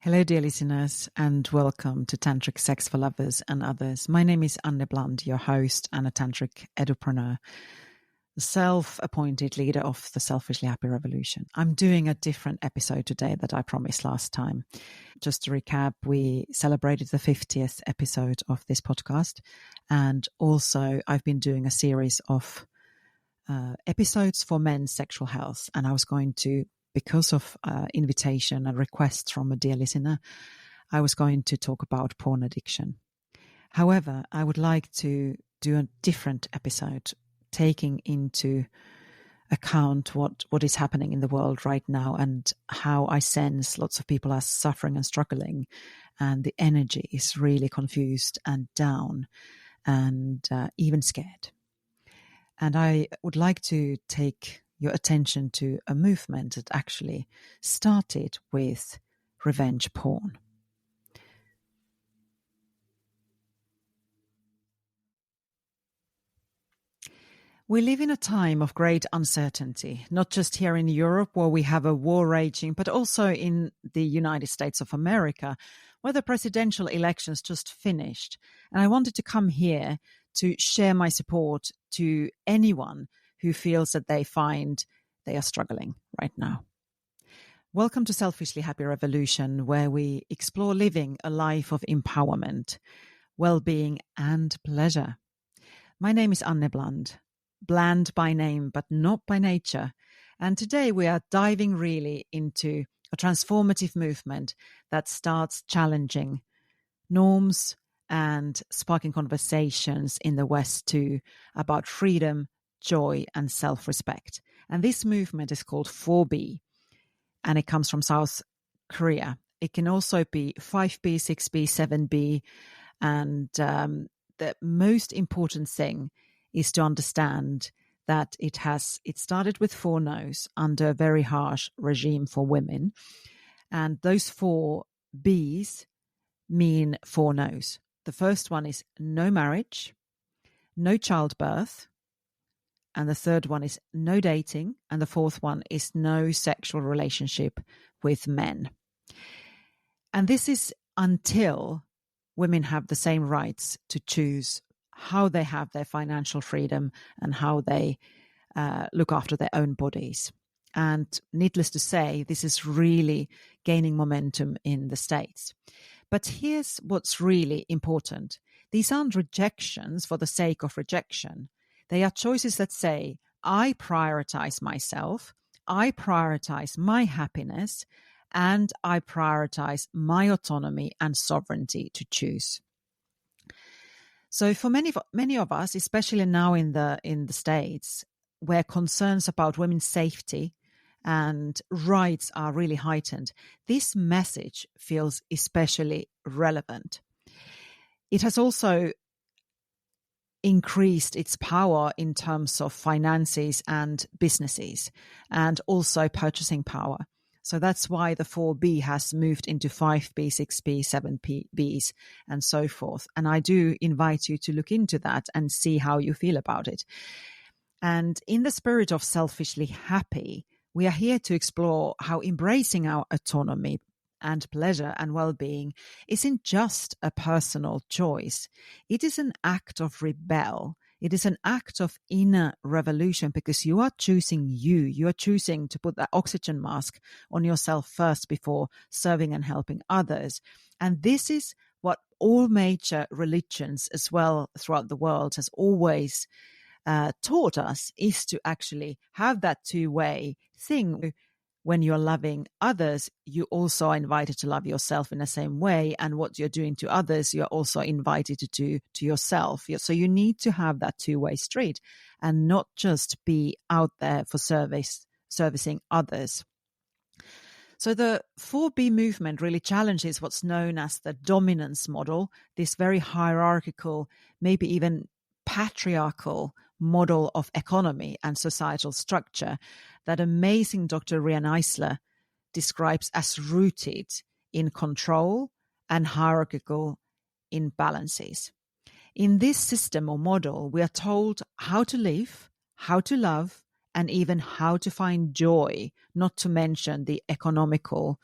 Hello, dear listeners, and welcome to Tantric Sex for Lovers and Others. My name is Anne Bland, your host and a Tantric edupreneur, the self-appointed leader of the Selfishly Happy Revolution. I'm doing a different episode today that I promised last time. Just to recap, we celebrated the 50th episode of this podcast, and also I've been doing a series of episodes for men's sexual health, and I was going to, because of invitation and request from a dear listener, I was going to talk about porn addiction. However, I would like to do a different episode, taking into account what is happening in the world right now and how I sense lots of people are suffering and struggling, and the energy is really confused and down and even scared. And I would like to take your attention to a movement that actually started with revenge porn. We live in a time of great uncertainty, not just here in Europe where we have a war raging, but also in the United States of America, where the presidential elections just finished. And I wanted to come here to share my support to anyone who feels that they find they are struggling right now. Welcome to Selfishly Happy Revolution, where we explore living a life of empowerment, well-being and pleasure. My name is Anne Bland, bland by name but not by nature. And today we are diving really into a transformative movement that starts challenging norms and sparking conversations in the West too about freedom, joy and self-respect. And this movement is called 4B, and it comes from South Korea. It can also be 5B, 6B, 7B. And the most important thing is to understand that it started with 4 no's under a very harsh regime for women. And those 4 B's mean 4 no's. The first one is no marriage, no childbirth, and the third one is no dating, and the fourth one is no sexual relationship with men. And this is until women have the same rights to choose how they have their financial freedom and how they look after their own bodies. And needless to say, this is really gaining momentum in the States. But here's what's really important. These aren't rejections for the sake of rejection. They are choices that say, I prioritize myself, I prioritize my happiness, and I prioritize my autonomy and sovereignty to choose. So for many of us, especially now in the States, where concerns about women's safety and rights are really heightened, this message feels especially relevant. It has also increased its power in terms of finances and businesses, and also purchasing power. So that's why the 4B has moved into 5B, 6B, 7Bs, and so forth. And I do invite you to look into that and see how you feel about it. And in the spirit of Selfishly Happy, we are here to explore how embracing our autonomy and pleasure and well-being isn't just a personal choice. It is an act of rebel. It is an act of inner revolution, because you are choosing you. You are choosing to put that oxygen mask on yourself first before serving and helping others. And this is what all major religions as well throughout the world has always taught us, is to actually have that two-way thing. When you're loving others, you also are invited to love yourself in the same way. And what you're doing to others, you're also invited to do to yourself. So you need to have that two-way street and not just be out there for servicing others. So the 4B movement really challenges what's known as the dominance model, this very hierarchical, maybe even patriarchal model of economy and societal structure that amazing Dr. Rian Eisler describes as rooted in control and hierarchical imbalances. In this system or model, we are told how to live, how to love, and even how to find joy, not to mention the economical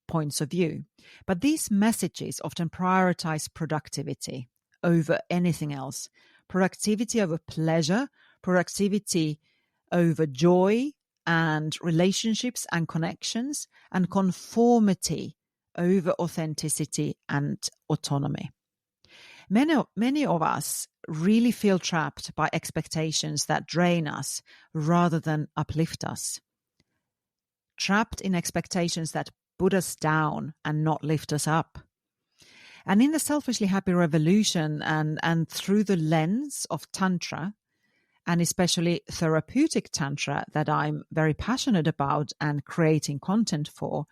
points of view. But these messages often prioritize productivity over anything else. Productivity over pleasure, productivity over joy and relationships and connections, and conformity over authenticity and autonomy. Many of us really feel trapped by expectations that drain us rather than uplift us. Trapped in expectations that put us down and not lift us up. And in the Selfishly Happy Revolution and through the lens of Tantra, and especially therapeutic Tantra that I'm very passionate about and creating content for,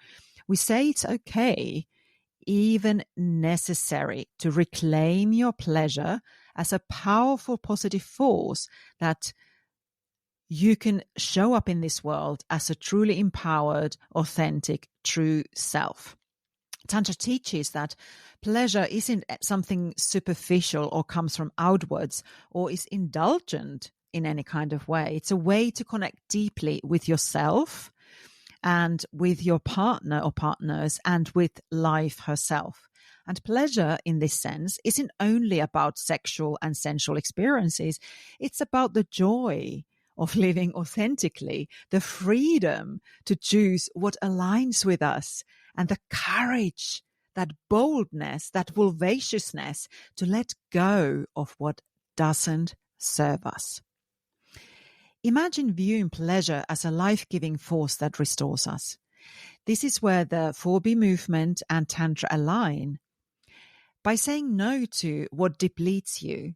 we say it's okay, even necessary, to reclaim your pleasure as a powerful positive force that you can show up in this world as a truly empowered, authentic, true self. Tantra teaches that pleasure isn't something superficial or comes from outwards or is indulgent in any kind of way. It's a way to connect deeply with yourself and with your partner or partners and with life herself. And pleasure in this sense isn't only about sexual and sensual experiences. It's about the joy of living authentically, the freedom to choose what aligns with us, and the courage, that boldness, that vivaciousness to let go of what doesn't serve us. Imagine viewing pleasure as a life-giving force that restores us. This is where the 4B movement and Tantra align. By saying no to what depletes you,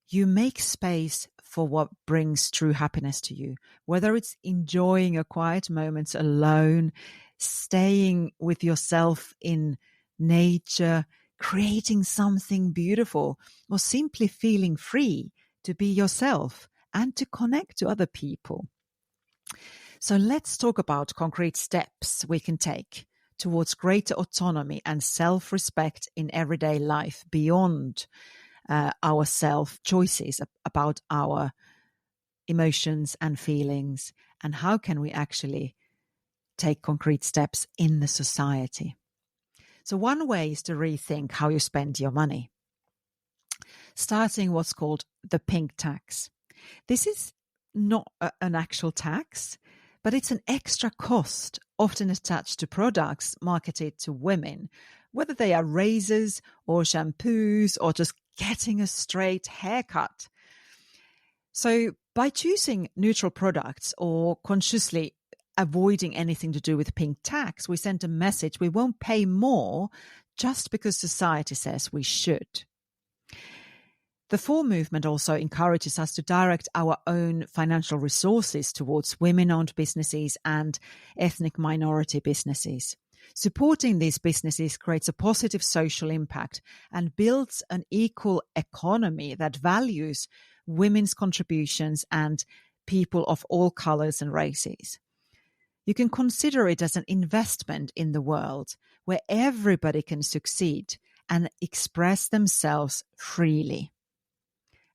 you make space for what brings true happiness to you, whether it's enjoying a quiet moments alone, staying with yourself in nature, creating something beautiful, or simply feeling free to be yourself and to connect to other people. So let's talk about concrete steps we can take towards greater autonomy and self-respect in everyday life beyond our self-choices about our emotions and feelings, and how can we actually take concrete steps in the society. So one way is to rethink how you spend your money, starting what's called the pink tax. This is not an actual tax, but it's an extra cost often attached to products marketed to women, whether they are razors or shampoos or just getting a straight haircut. So by choosing neutral products or consciously avoiding anything to do with pink tax, we send a message we won't pay more just because society says we should. The 4 movement also encourages us to direct our own financial resources towards women-owned businesses and ethnic minority businesses. Supporting these businesses creates a positive social impact and builds an equal economy that values women's contributions and people of all colors and races. You can consider it as an investment in the world where everybody can succeed and express themselves freely.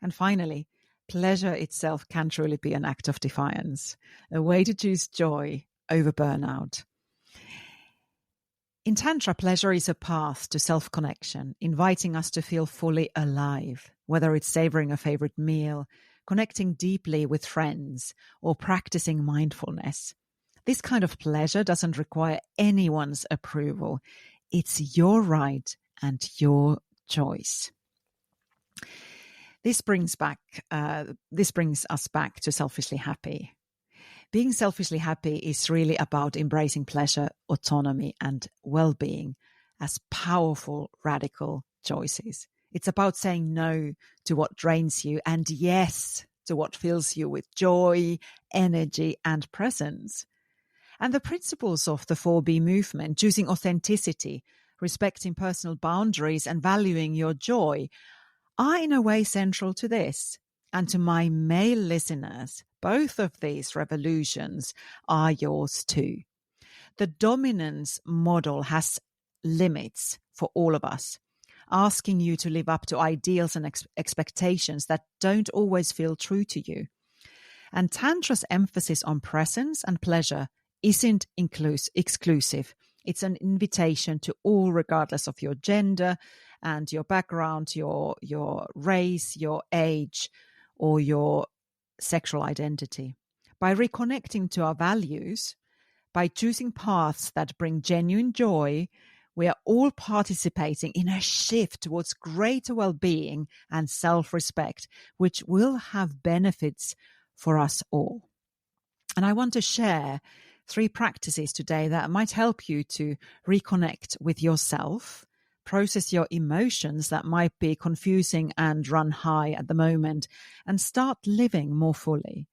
And finally, pleasure itself can truly be an act of defiance, a way to choose joy over burnout. In Tantra, pleasure is a path to self-connection, inviting us to feel fully alive, whether it's savoring a favorite meal, connecting deeply with friends, or practicing mindfulness. This kind of pleasure doesn't require anyone's approval. It's your right and your choice. This brings us back to Selfishly Happy. Being selfishly happy is really about embracing pleasure, autonomy, and well-being as powerful, radical choices. It's about saying no to what drains you and yes to what fills you with joy, energy, and presence. And the principles of the 4B movement, choosing authenticity, respecting personal boundaries, and valuing your joy, are in a way central to this. And to my male listeners, both of these revolutions are yours too. The dominance model has limits for all of us, asking you to live up to ideals and expectations that don't always feel true to you. And Tantra's emphasis on presence and pleasure isn't exclusive. It's an invitation to all, regardless of your gender and your background, your race, your age, or your sexual identity. By reconnecting to our values, by choosing paths that bring genuine joy, we are all participating in a shift towards greater well-being and self-respect, which will have benefits for us all. And I want to share 3 practices today that might help you to reconnect with yourself, process your emotions that might be confusing and run high at the moment, and start living more fully.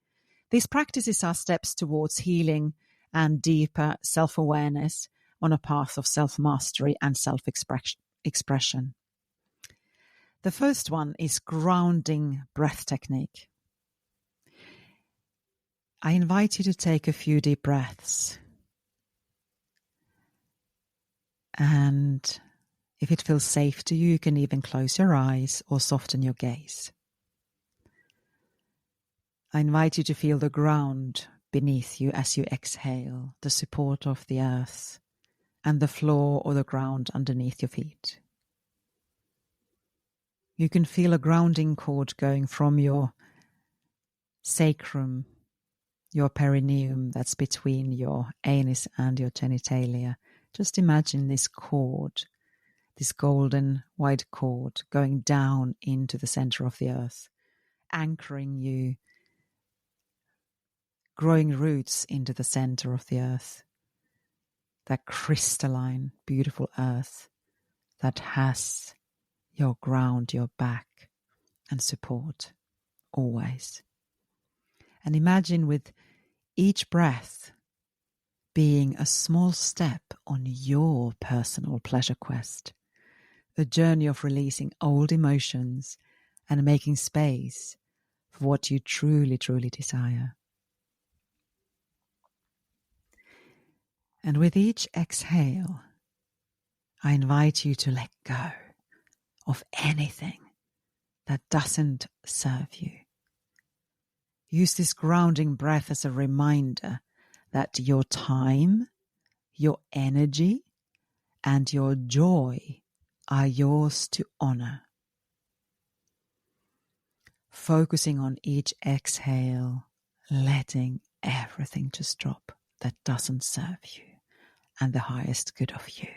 These practices are steps towards healing and deeper self-awareness on a path of self-mastery and self-expression. The first one is grounding breath technique. I invite you to take a few deep breaths. And if it feels safe to you, you can even close your eyes or soften your gaze. I invite you to feel the ground beneath you as you exhale, the support of the earth and the floor or the ground underneath your feet. You can feel a grounding cord going from your sacrum, your perineum that's between your anus and your genitalia. Just imagine this cord, this golden white cord going down into the center of the earth, anchoring you, growing roots into the center of the earth, that crystalline, beautiful earth that has your ground, your back and support always. And imagine with each breath being a small step on your personal pleasure quest, a journey of releasing old emotions and making space for what you truly, truly desire. And with each exhale, I invite you to let go of anything that doesn't serve you. Use this grounding breath as a reminder that your time, your energy, and your joy are yours to honor. Focusing on each exhale, letting everything just drop that doesn't serve you and the highest good of you.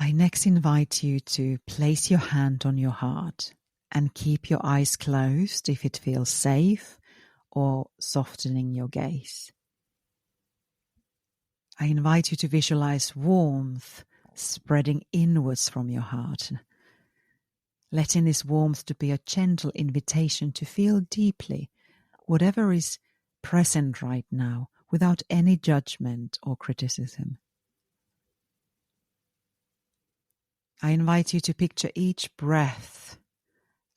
I next invite you to place your hand on your heart and keep your eyes closed if it feels safe, or softening your gaze. I invite you to visualize warmth spreading inwards from your heart, letting this warmth to be a gentle invitation to feel deeply whatever is present right now without any judgment or criticism. I invite you to picture each breath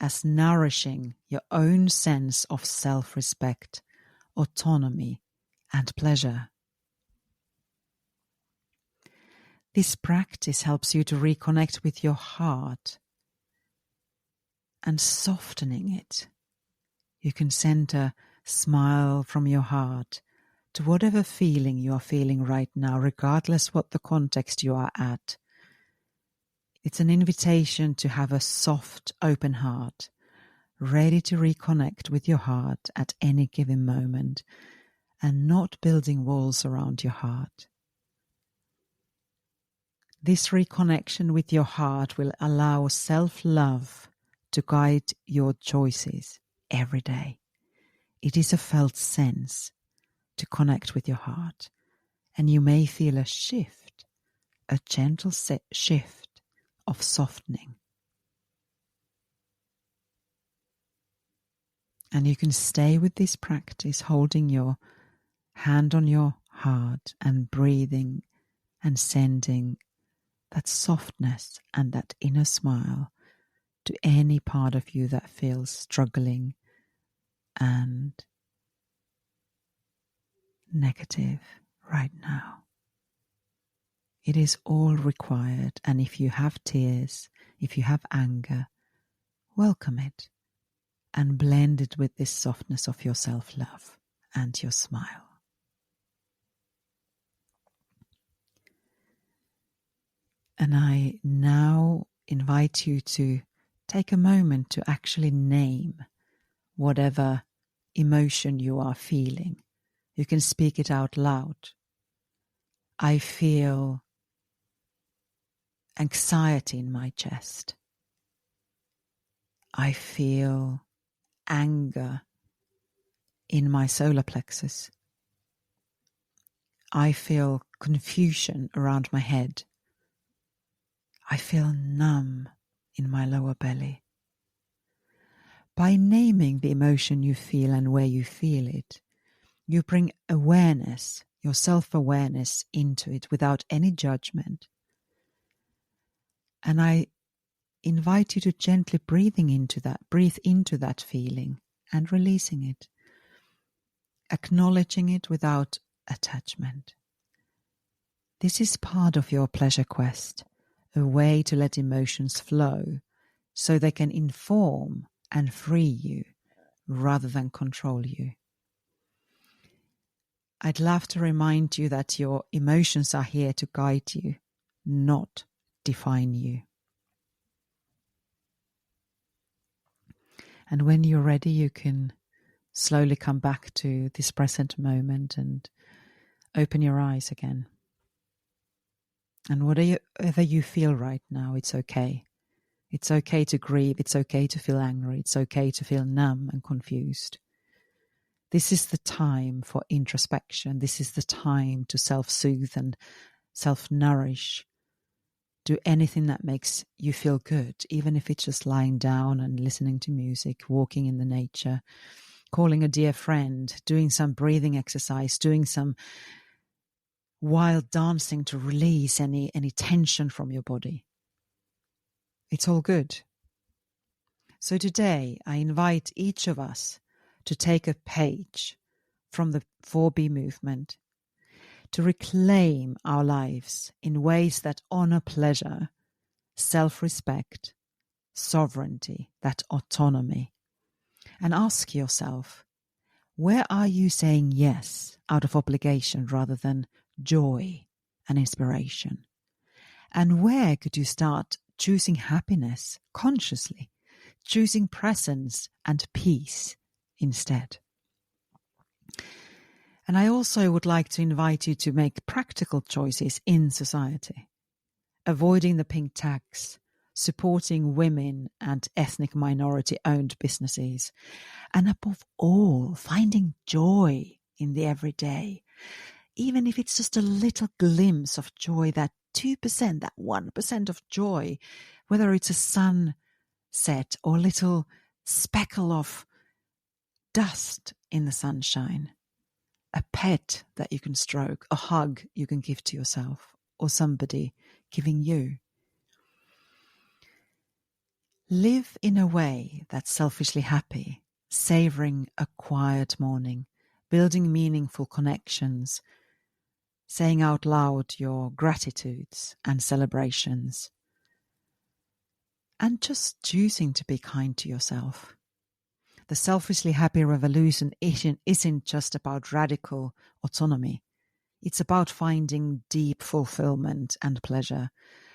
as nourishing your own sense of self-respect, autonomy, and pleasure. This practice helps you to reconnect with your heart and softening it. You can send a smile from your heart to whatever feeling you are feeling right now, regardless what the context you are at. It's an invitation to have a soft, open heart, ready to reconnect with your heart at any given moment, and not building walls around your heart. This reconnection with your heart will allow self-love to guide your choices every day. It is a felt sense to connect with your heart, and you may feel a shift, a gentle shift of softening. And you can stay with this practice, holding your hand on your heart and breathing and sending that softness and that inner smile to any part of you that feels struggling and negative right now. It is all required, and if you have tears, if you have anger, welcome it. and blend it with this softness of your self-love and your smile. And I now invite you to take a moment to actually name whatever emotion you are feeling. You can speak it out loud. I feel anxiety in my chest. I feel anger in my solar plexus. I feel confusion around my head. I feel numb in my lower belly. By naming the emotion you feel and where you feel it, you bring awareness, your self-awareness into it without any judgment. And I invite you to gently breathe into that feeling and releasing it, acknowledging it without attachment. This is part of your pleasure quest, a way to let emotions flow so they can inform and free you rather than control you. I'd love to remind you that your emotions are here to guide you, not define you. And when you're ready, you can slowly come back to this present moment and open your eyes again. And whatever you feel right now, it's okay. It's okay to grieve. It's okay to feel angry. It's okay to feel numb and confused. This is the time for introspection. This is the time to self-soothe and self-nourish. Do anything that makes you feel good, even if it's just lying down and listening to music, walking in the nature, calling a dear friend, doing some breathing exercise, doing some wild dancing to release any tension from your body. It's all good. So today, I invite each of us to take a page from the 4B movement to reclaim our lives in ways that honor pleasure, self-respect, sovereignty, that autonomy. And ask yourself, where are you saying yes out of obligation rather than joy and inspiration? And where could you start choosing happiness consciously, choosing presence and peace instead? And I also would like to invite you to make practical choices in society, avoiding the pink tax, supporting women and ethnic minority-owned businesses, and above all, finding joy in the everyday, even if it's just a little glimpse of joy, that 2%, that 1% of joy, whether it's a sunset or a little speckle of dust in the sunshine, a pet that you can stroke, a hug you can give to yourself, or somebody giving you. Live in a way that's selfishly happy, savoring a quiet morning, building meaningful connections, saying out loud your gratitudes and celebrations, and just choosing to be kind to yourself. The selfishly happy revolution isn't just about radical autonomy. It's about finding deep fulfillment and pleasure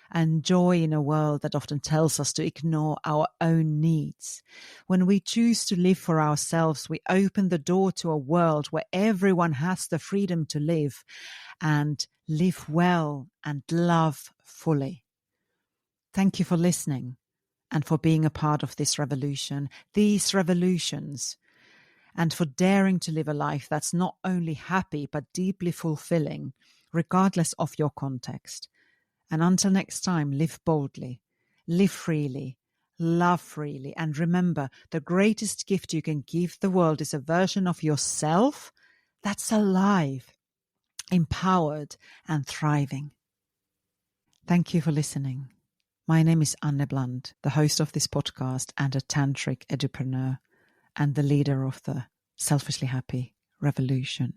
and joy in a world that often tells us to ignore our own needs. When we choose to live for ourselves, we open the door to a world where everyone has the freedom to live and live well and love fully. Thank you for listening and for being a part of this revolution, these revolutions, and for daring to live a life that's not only happy but deeply fulfilling, regardless of your context. And until next time, live boldly, live freely, love freely, and remember, the greatest gift you can give the world is a version of yourself that's alive, empowered, and thriving. Thank you for listening. My name is Anne Bland, the host of this podcast and a tantric edupreneur, and the leader of the Selfishly Happy Revolution.